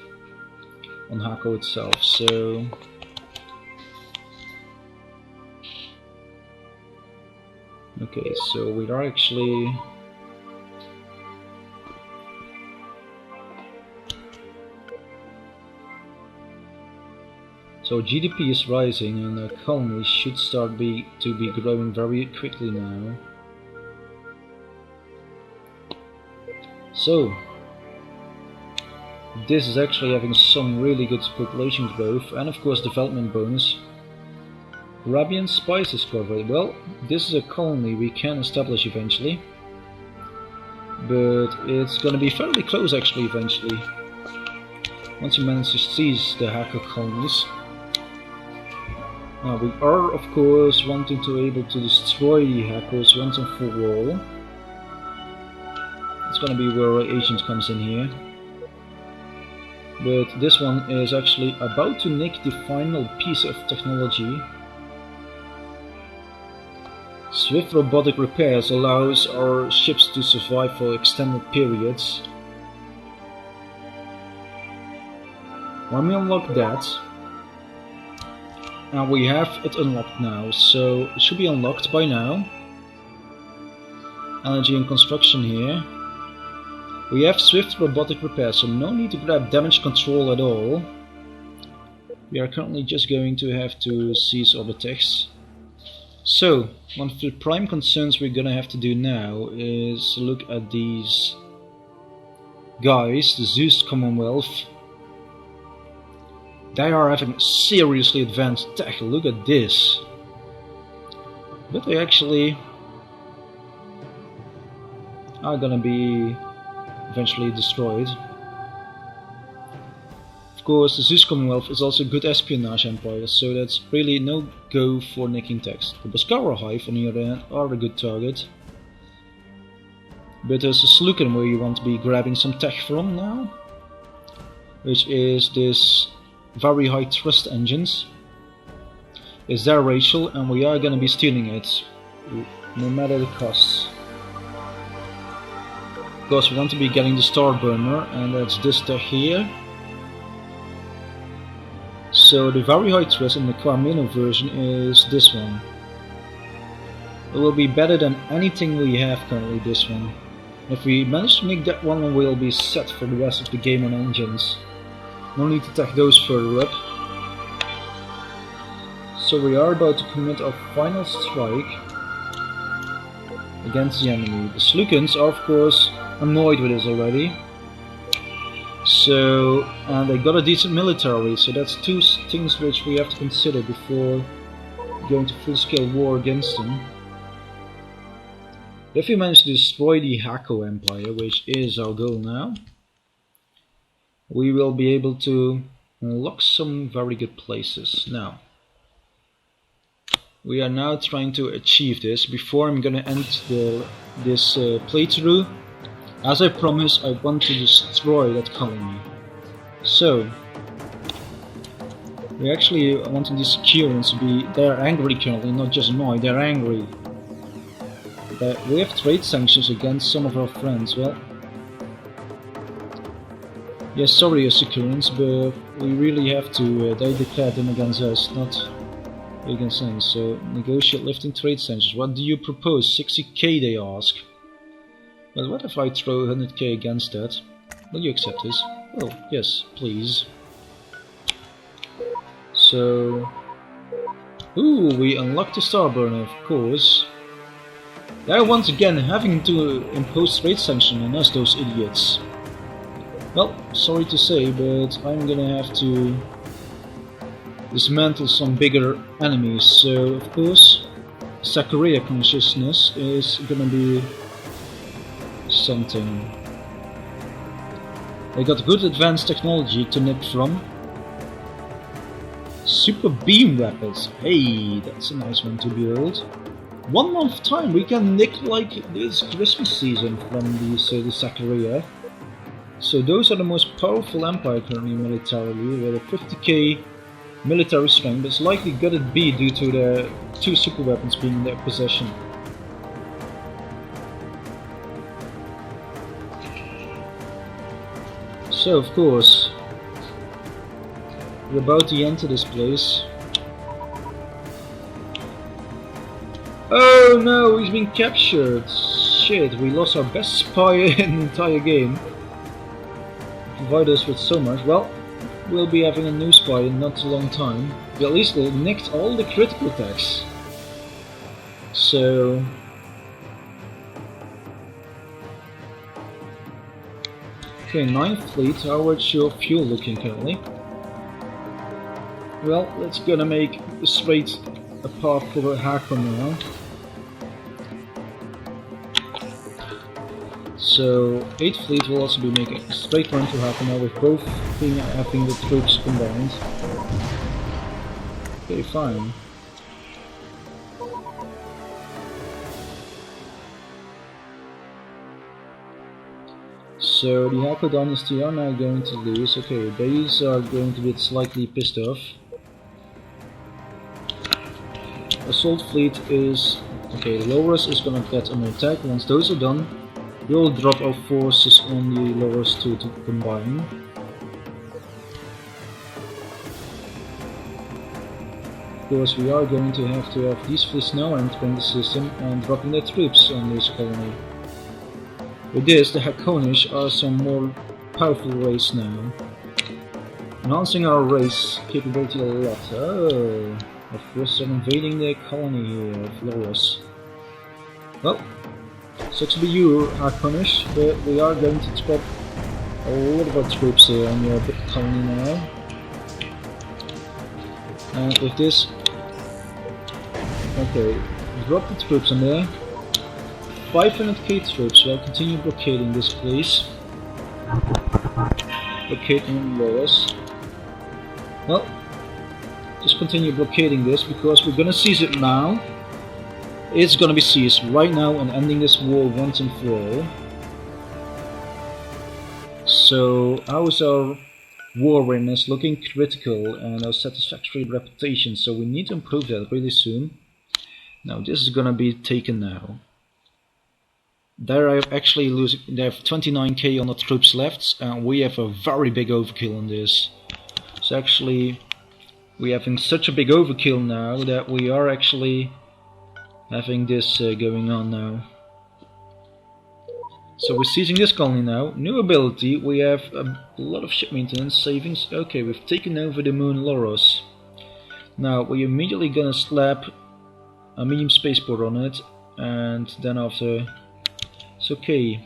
on Hako itself, so... Okay, so we are actually... So GDP is rising, and the economy should start to be growing very quickly now. So this is actually having some really good population growth, and of course development bonus. Arabian spice discovery. Well, this is a colony we can establish eventually, but it's gonna be fairly close actually eventually, once you manage to seize the hacker colonies. Now we are of course wanting to be able to destroy the hackers once and for all. It's gonna be where our agent comes in here. But this one is actually about to nick the final piece of technology. Swift robotic repairs allows our ships to survive for extended periods. When we unlock that, and we have it unlocked now, so it should be unlocked by now. Energy and construction here. We have swift robotic repair, so no need to grab damage control at all. We are currently just going to have to seize all the techs. So, one of the prime concerns we're gonna have to do now is look at these guys, the Zeus Commonwealth. They are having seriously advanced tech, look at this. But they actually are gonna be eventually destroyed. Of course, the Zeus Commonwealth is also a good espionage empire, so that's really no go for nicking techs. The Boscara Hive, on the other hand, are a good target. But there's a Sluken where you want to be grabbing some tech from now, which is this very high thrust engines. It's their Rachel, and we are gonna be stealing it, no matter the costs. Of course, we want to be getting the Starburner, and that's this tech here. So the very high thrust in the Quamino version is this one. It will be better than anything we have currently, this one. If we manage to make that one, we'll be set for the rest of the game on engines. No need to tech those further up. So we are about to commit our final strike against the enemy. The Slukens are of course annoyed with us already. So, and they got a decent military, so that's two things which we have to consider before going to full-scale war against them. If we manage to destroy the Hako Empire, which is our goal now, we will be able to unlock some very good places. Now, we are now trying to achieve this. Before I'm gonna end this playthrough, as I promised, I want to destroy that colony. So, we actually wanting these Securians to be, they're angry currently, not just annoyed, they're angry. We have trade sanctions against some of our friends, well, yes, sorry Securians, but we really have to, they declared them against us, not against them. So, negotiate lifting trade sanctions. What do you propose? 60k they ask. Well, what if I throw 100k against that? Will you accept this? Well, yes, please. So... Ooh, we unlocked the Starburner, of course. They're once again having to impose trade sanction on us, those idiots. Well, sorry to say, but I'm gonna have to dismantle some bigger enemies. So, of course, Sakuria consciousness is gonna be something. They got good advanced technology to nip from. Super beam weapons. Hey, that's a nice one to build. 1 month time we can nick like this Christmas season from the Zachariah. So those are the most powerful empire currently militarily, with a 50k military strength, but it's likely gonna be due to the 2 super weapons being in their possession. So of course, we're about to enter this place. Oh no, he's been captured! Shit, we lost our best spy in the entire game. Provide us with so much. Well, we'll be having a new spy in not too long time. We at least nicked all the critical attacks. So... okay, 9th fleet, how's your fuel looking currently? Well, let's gonna make a straight path for Hakon now. So 8th fleet will also be making a straight line to Hakon now, with both having the troops combined. Okay, fine. So the Hakon dynasty are now going to lose. Okay, these are going to get slightly pissed off. Assault fleet is... okay, Loras is gonna get an attack. Once those are done, we'll drop our forces on the Loras to combine. Of course, we are going to have these fleets now entering the system and dropping their troops on this colony. With this, the Hakonish are some more powerful race now, enhancing our race capability a lot. Oh, of course, they're invading the colony here of Loras. Well, sucks to be you, Hakonish, but we are going to drop a lot of our troops here on your big colony now. And with this, okay, drop the troops on there. 500k troops will continue blockading this place. Blockading Loras. Well, just continue blockading this because we're gonna seize it now. It's gonna be seized right now and ending this war once and for all. So, how is our war readiness? Looking critical, and our satisfactory reputation, so we need to improve that really soon. Now this is gonna be taken now. There I have actually they have 29k on the troops left, and we have a very big overkill on this. So actually, we're having such a big overkill now that we are actually having this going on now. So we're seizing this colony now. New ability, we have a lot of ship maintenance savings. Okay, we've taken over the moon Loros. Now we're immediately gonna slap a medium spaceport on it, and then after... it's okay.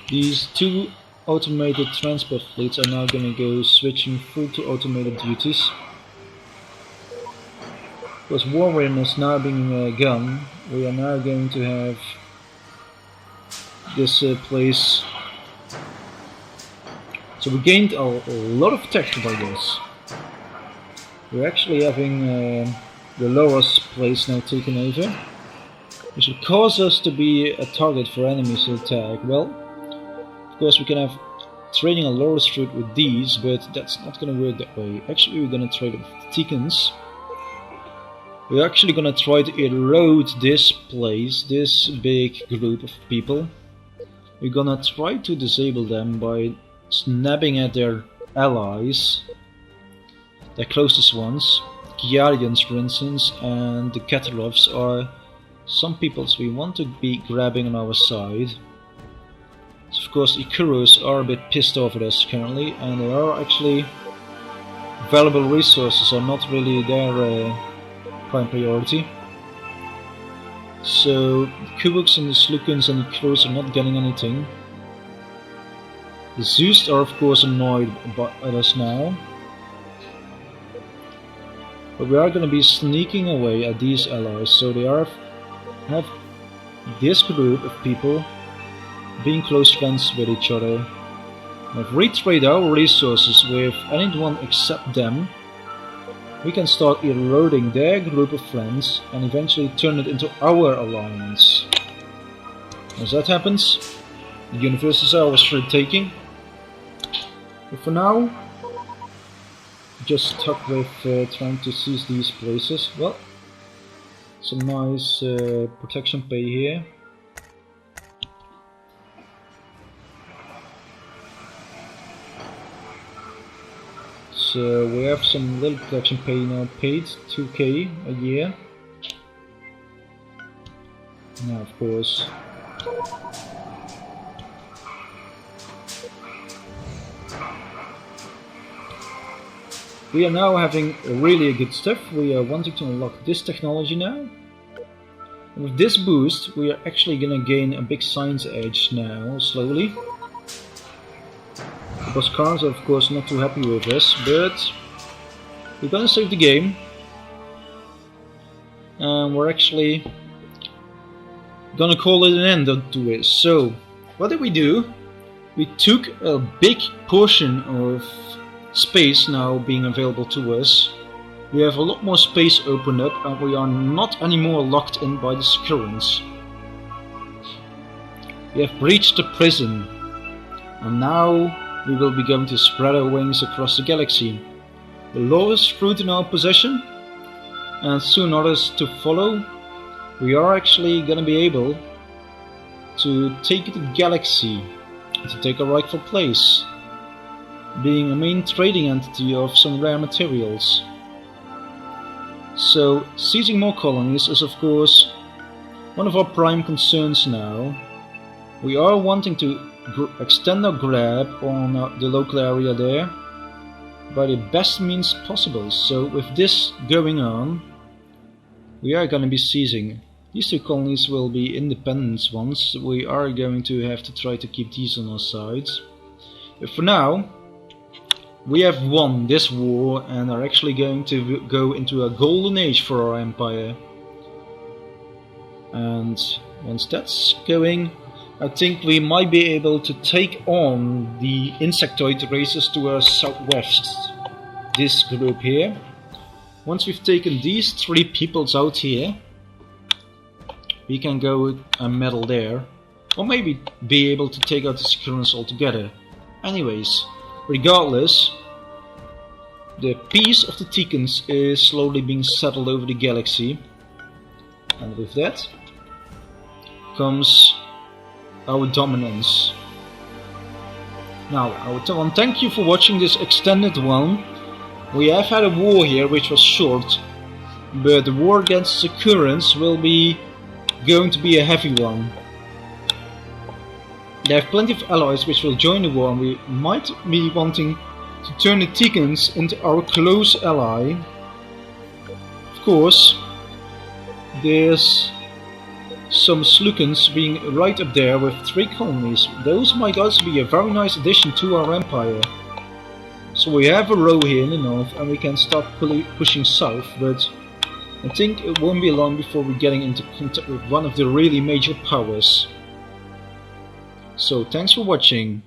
These 2 automated transport fleets are now gonna go switching full to automated duties. Because war readiness now being gone, we are now going to have this place. So we gained a lot of texture by this. We're actually having the Loras place now taken over, which will cause us to be a target for enemies to attack. Well, of course we can have trading a Loras fruit with these, but that's not gonna work that way. Actually, we're gonna trade it with the Teekans. We're actually gonna try to erode this place, this big group of people. We're gonna try to disable them by snapping at their allies, their closest ones. Kiarians, for instance, and the Katarovs are some peoples we want to be grabbing on our side. So of course, Ikuros are a bit pissed off at us currently, and they are actually valuable resources are not really their prime priority. So the Kubuks and the Slukans and the Ikuros are not getting anything. The Zeus are of course annoyed at us now. But we are going to be sneaking away at these allies, so they have this group of people being close friends with each other. If we trade our resources with anyone except them, we can start eroding their group of friends and eventually turn it into our alliance. As that happens, the universe is ours for the taking. But for now, just stuck with trying to seize these places. Well, some nice protection pay here. So we have some little protection pay now paid, 2k a year. Now of course we are now having really good stuff. We are wanting to unlock this technology now. And with this boost we are actually gonna gain a big science edge now, slowly. Because cars are of course not too happy with us, but we're gonna save the game. And we're actually gonna call it an end to it. So, what did we do? We took a big portion of space now being available to us. We have a lot more space opened up and we are not anymore locked in by the currents. We have breached the prison and now we will be going to spread our wings across the galaxy. The lowest fruit in our possession and soon others to follow. We are actually gonna be able to take the galaxy, to take a rightful place, being a main trading entity of some rare materials. So seizing more colonies is of course one of our prime concerns now. We are wanting to extend our grab on the local area there by the best means possible. So with this going on, we are going to be seizing. These two colonies will be independent ones. We are going to have to try to keep these on our sides. But for now, we have won this war and are actually going to go into a golden age for our empire. And once that's going, I think we might be able to take on the insectoid races to our southwest. This group here. Once we've taken these three peoples out here, we can go and meddle there. Or maybe be able to take out the Securans altogether. Anyways, regardless, the peace of the Teekans is slowly being settled over the galaxy. And with that comes our dominance. Now, I want to thank you for watching this extended one. We have had a war here which was short, but the war against the currents will be going to be a heavy one. They have plenty of allies which will join the war and we might be wanting to turn the Teekans into our close ally. Of course, there's some Slukans being right up there with 3 colonies. Those might also be a very nice addition to our empire. So we have a row here in the north and we can start pushing south, but I think it won't be long before we're getting into contact with one of the really major powers. So thanks for watching.